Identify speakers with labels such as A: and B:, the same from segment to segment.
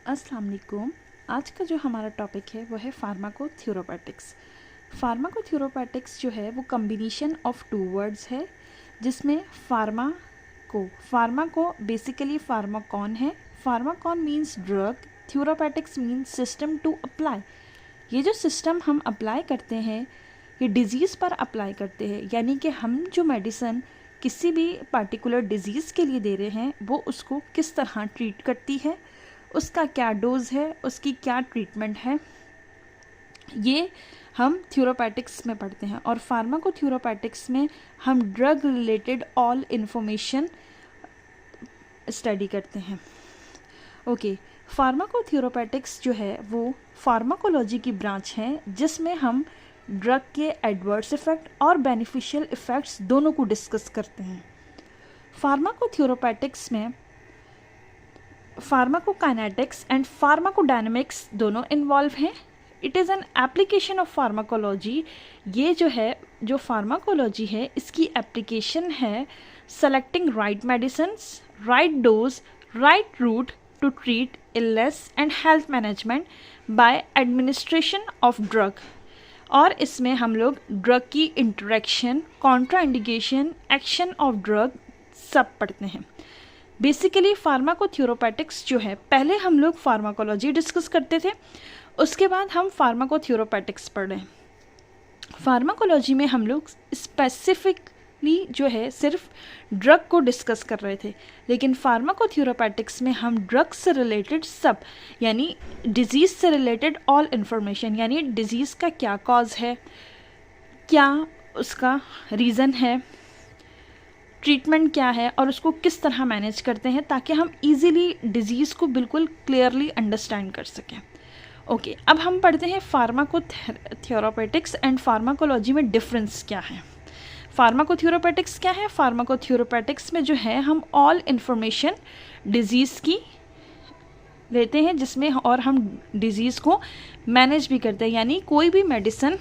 A: अस्सलाम वालेकुम। आज का जो हमारा टॉपिक है वो है फार्माकोथेरेपेटिक्स। फार्माकोथेरेपेटिक्स जो है वो कम्बिनेशन ऑफ टू वर्ड्स है, जिसमें फार्मा को बेसिकली फार्माकॉन है। Pharmacon means drug, therapeutics means system to apply. ये जो सिस्टम हम अप्लाई करते हैं ये डिज़ीज़ पर अप्लाई करते हैं, यानी कि हम जो मेडिसिन किसी भी पार्टिकुलर डिज़ीज़ के लिए दे रहे हैं वो उसको किस तरह ट्रीट करती है, उसका क्या डोज है, उसकी क्या ट्रीटमेंट है, ये हम थेरेपेटिक्स में पढ़ते हैं। और फार्माकोथेरेपेटिक्स में हम drug related all information study करते हैं। ओके, फार्माकोथेरेपेटिक्स जो है वो फार्माकोलॉजी की ब्रांच है, जिसमें हम ड्रग के एडवर्स इफ़ेक्ट और बेनिफिशियल इफ़ेक्ट्स दोनों को डिस्कस करते हैं। फार्माकोथेरेपेटिक्स में फार्माकोकाइनेटिक्स एंड फार्माकोडायनेमिक्स दोनों इन्वॉल्व हैं। It is an application of pharmacology. ये जो है, जो फार्माकोलॉजी है, इसकी एप्लीकेशन है selecting right medicines, right dose, right route to treat illness and health management by administration of drug. और इसमें हम लोग ड्रग की interaction, contraindication, action of drug सब पढ़ते हैं। बेसिकली फार्माकोथेरेपेटिक्स जो है, पहले हम लोग फार्माकोलॉजी डिस्कस करते थे, उसके बाद हम फार्माकोथेरेपेटिक्स पढ़ रहे हैं। फार्माकोलॉजी में हम लोग स्पेसिफिकली जो है सिर्फ ड्रग को डिस्कस कर रहे थे, लेकिन फार्माकोथेरेपेटिक्स में हम ड्रग से रिलेटेड सब, यानी डिज़ीज़ से रिलेटेड ऑल इन्फॉर्मेशन, यानी डिज़ीज़ का क्या कॉज है, क्या उसका रीज़न है, ट्रीटमेंट क्या है और उसको किस तरह मैनेज करते हैं, ताकि हम इजीली डिज़ीज़ को बिल्कुल क्लियरली अंडरस्टैंड कर सकें। ओके, अब हम पढ़ते हैं फार्माकोथेरेपेटिक्स एंड फार्माकोलॉजी में डिफरेंस क्या है। फार्माकोथेरेपेटिक्स क्या है? फार्माकोथेरेपेटिक्स में जो है हम ऑल इन्फॉर्मेशन डिज़ीज़ की लेते हैं, जिसमें और हम डिज़ीज़ को मैनेज भी करते हैं, यानी कोई भी मेडिसिन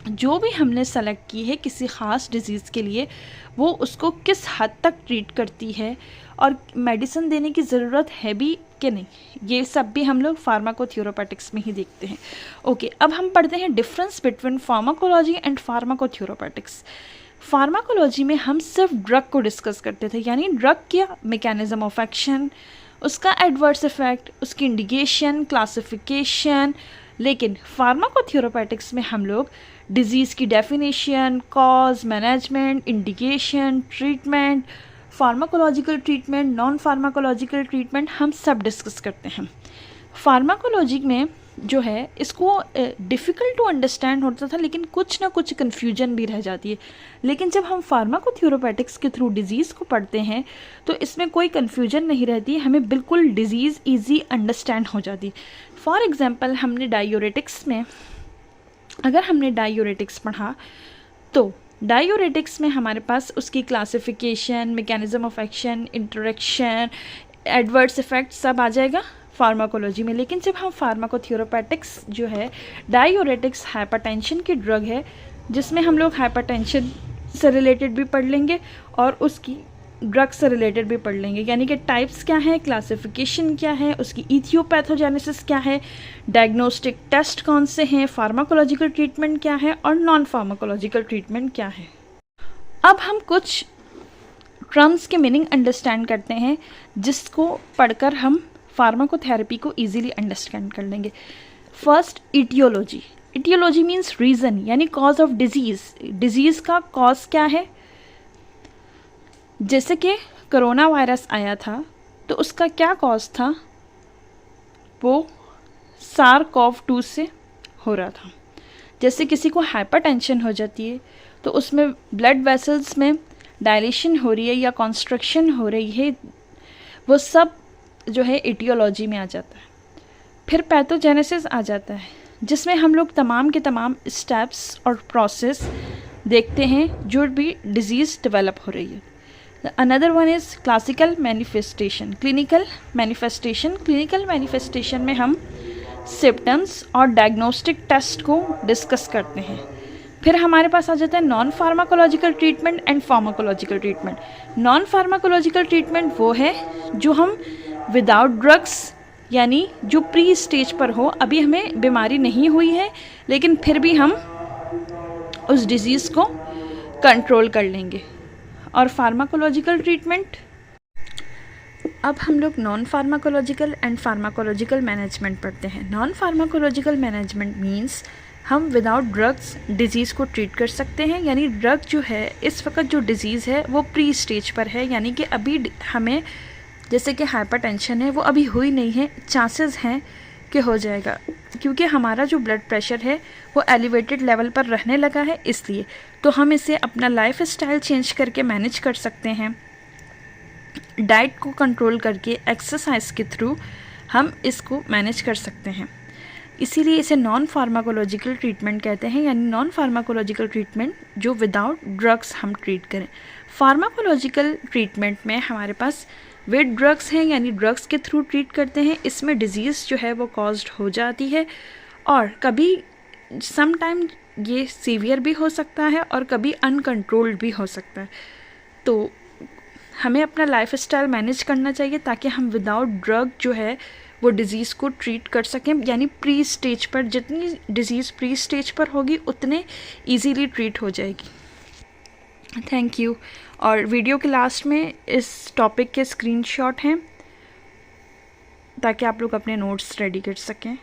A: जो भी हमने सेलेक्ट की है किसी ख़ास डिज़ीज़ के लिए, वो उसको किस हद तक ट्रीट करती है और मेडिसिन देने की ज़रूरत है भी कि नहीं, ये सब भी हम लोग फार्माकोथेरेपेटिक्स में ही देखते हैं। ओके, अब हम पढ़ते हैं difference between pharmacology and pharmacotherapeutics. Pharmacology में हम सिर्फ ड्रग को डिस्कस करते थे, यानी ड्रग का मैकेनिज़्म ऑफ एक्शन, उसका एडवर्स इफ़ेक्ट, उसकी इंडिकेशन, क्लासिफिकेशन। लेकिन फार्माकोथेरेपेटिक्स में हम लोग डिज़ीज़ की definition, cause, management, indication, treatment, pharmacological treatment, non pharmacological treatment, हम सब डिस्कस करते हैं। फार्माकोलॉजी में जो है इसको डिफ़िकल्ट टू अंडरस्टैंड होता था, लेकिन कुछ ना कुछ कन्फ्यूजन भी रह जाती है। लेकिन जब हम फार्माकोथेरेपेटिक्स के थ्रू डिज़ीज़ को पढ़ते हैं तो इसमें कोई कन्फ्यूजन नहीं रहती, हमें बिल्कुल डिज़ीज़ ईजी अंडरस्टैंड हो जाती। फॉर एग्ज़ाम्पल, हमने डायूरेटिक्स में अगर हमने डायूरेटिक्स पढ़ा तो डायूरेटिक्स में हमारे पास उसकी classification, mechanism of action, interaction, adverse effect सब आ जाएगा फार्माकोलॉजी में। लेकिन जब हम फार्माकोथेरेपेटिक्स जो है, डायूरेटिक्स हाइपरटेंशन की ड्रग है, जिसमें हम लोग हाइपरटेंशन से रिलेटेड भी पढ़ लेंगे और उसकी ड्रग से रिलेटेड भी पढ़ लेंगे, यानी कि टाइप्स क्या है, क्लासिफिकेशन क्या है, उसकी इथियोपैथोजेनेसिस क्या है, डायग्नोस्टिक टेस्ट कौन से हैं, फार्माकोलॉजिकल ट्रीटमेंट क्या है और नॉन फार्माकोलॉजिकल ट्रीटमेंट क्या है। अब हम कुछ टर्म्स के मीनिंग अंडरस्टैंड करते हैं, जिसको पढ़कर हम फार्माकोथेरेपी को ईजिली अंडरस्टैंड कर लेंगे। First, aetiology. Aetiology means reason, यानी कॉज ऑफ डिज़ीज़। डिज़ीज़ का कॉज क्या है? जैसे कि कोरोना वायरस आया था तो उसका क्या कॉज था? वो SARS-CoV-2 से हो रहा था। जैसे किसी को हाइपरटेंशन हो जाती है तो उसमें ब्लड वेसल्स में डायलेशन हो रही है या कॉन्स्ट्रक्शन हो रही है, वो सब जो है इटियोलॉजी में आ जाता है। फिर पैथोजेनेसिस आ जाता है, जिसमें हम लोग तमाम के तमाम स्टेप्स और प्रोसेस देखते हैं जो भी डिज़ीज़ डेवलप हो रही है। Another one is classical manifestation, clinical manifestation. Clinical manifestation में हम सिम्टम्स और डायग्नोस्टिक टेस्ट को डिस्कस करते हैं। फिर हमारे पास आ जाता है non pharmacological treatment and pharmacological treatment. Non pharmacological treatment वो है जो हम विदाउट ड्रग्स यानी जो प्री स्टेज पर हो, अभी हमें बीमारी नहीं हुई है लेकिन फिर भी हम उस डिज़ीज़ को कंट्रोल कर लेंगे। और फार्माकोलॉजिकल ट्रीटमेंट, अब हम लोग non pharmacological and pharmacological management पढ़ते हैं। नॉन फार्माकोलॉजिकल मैनेजमेंट मीन्स हम विदाउट ड्रग्स डिज़ीज़ को ट्रीट कर सकते हैं। यानी ड्रग जो है, इस वक्त जो डिज़ीज़ है वो प्री स्टेज पर है, यानी कि अभी हमें जैसे कि हाइपरटेंशन है वो अभी हुई नहीं है, चांसेस हैं कि हो जाएगा, क्योंकि हमारा जो ब्लड प्रेशर है वो एलिवेटेड लेवल पर रहने लगा है, इसलिए तो हम इसे अपना लाइफ स्टाइल चेंज करके मैनेज कर सकते हैं। डाइट को कंट्रोल करके, एक्सरसाइज के थ्रू हम इसको मैनेज कर सकते हैं। इसीलिए इसे नॉन फार्माकोलॉजिकल ट्रीटमेंट कहते हैं, यानी नॉन फार्माकोलॉजिकल ट्रीटमेंट जो विदाउट ड्रग्स हम ट्रीट करें। फार्माकोलॉजिकल ट्रीटमेंट में हमारे पास विद ड्रग्स हैं, यानी ड्रग्स के थ्रू ट्रीट करते हैं। इसमें डिजीज़ जो है वो कॉज्ड हो जाती है और कभी सम टाइम ये सीवियर भी हो सकता है और कभी अनकंट्रोल्ड भी हो सकता है। तो हमें अपना लाइफ स्टाइल मैनेज करना चाहिए ताकि हम विदाउट ड्रग जो है वो डिज़ीज़ को ट्रीट कर सकें। यानी प्री स्टेज पर, जितनी डिज़ीज़ प्री स्टेज पर होगी उतने इजीली ट्रीट हो जाएगी। Thank you. और वीडियो के लास्ट में इस टॉपिक के स्क्रीनशॉट हैं ताकि आप लोग अपने नोट्स रेडी कर सकें।